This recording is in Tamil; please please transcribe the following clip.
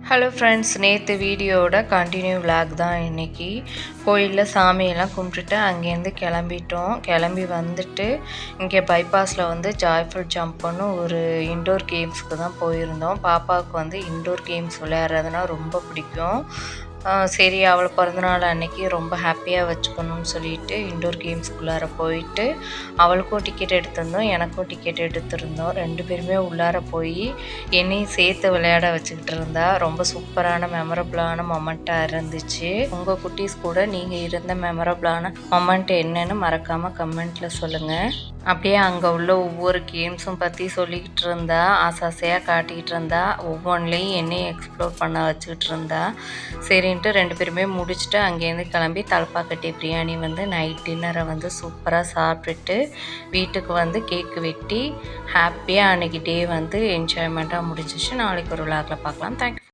ஹலோ ஃப்ரெண்ட்ஸ், நேற்று வீடியோவோட கண்டினியூ விளாக் தான் இன்றைக்கி. கோயிலில் சாமியெல்லாம் கும்பிட்டுட்டு அங்கேருந்து கிளம்பி வந்துட்டு இங்கே பைபாஸில் வந்து ஜாய்ஃபுல் ஜம்ப்னு ஒரு இன்டோர் கேம்ஸுக்கு தான் போயிருந்தோம். பாப்பாவுக்கு வந்து இன்டோர் கேம்ஸ் விளையாடுறதுனா ரொம்ப பிடிக்கும். சரி, அவளை பிறந்தநாள் அன்னைக்கு ரொம்ப ஹாப்பியாக வச்சுக்கணும்னு சொல்லிட்டு இன்டோர் கேம்ஸ்குள்ளார போயிட்டு அவளுக்கும் டிக்கெட் எடுத்திருந்தோம், எனக்கும் டிக்கெட் எடுத்திருந்தோம். 2 பேருமே உள்ளார போய் என்னையும் சேர்த்து விளையாட வச்சுக்கிட்டு இருந்தா. ரொம்ப சூப்பரான மெமரபிளான மொமெண்ட்டாக இருந்துச்சு. உங்கள் குட்டீஸ் கூட நீங்கள் இருந்த மெமரபிளான மொமெண்ட் என்னன்னு மறக்காமல் கமெண்ட்டில் சொல்லுங்கள். அப்படியே அங்கே உள்ள ஒவ்வொரு கேம்ஸும் பற்றி சொல்லிக்கிட்டு இருந்தா, ஆசையாக காட்டிக்கிட்டு இருந்தா, ஒவ்வொன்றிலையும் என்னையும் எக்ஸ்ப்ளோர் பண்ண வச்சுக்கிட்டு இருந்தா. சரின்ட்டு 2 பேருமே முடிச்சுட்டு அங்கேருந்து கிளம்பி தலப்பாக்கட்டி பிரியாணி வந்து நைட் டின்னரை வந்து சூப்பராக சாப்பிட்டுட்டு வீட்டுக்கு வந்து கேக்கு வெட்டி ஹாப்பியாக அன்றைக்கி டே வந்து என்ஜாய்மெண்ட்டாக முடிஞ்சிச்சு. நாளைக்கு ஒரு விளாகில் பார்க்கலாம். தேங்க்யூ.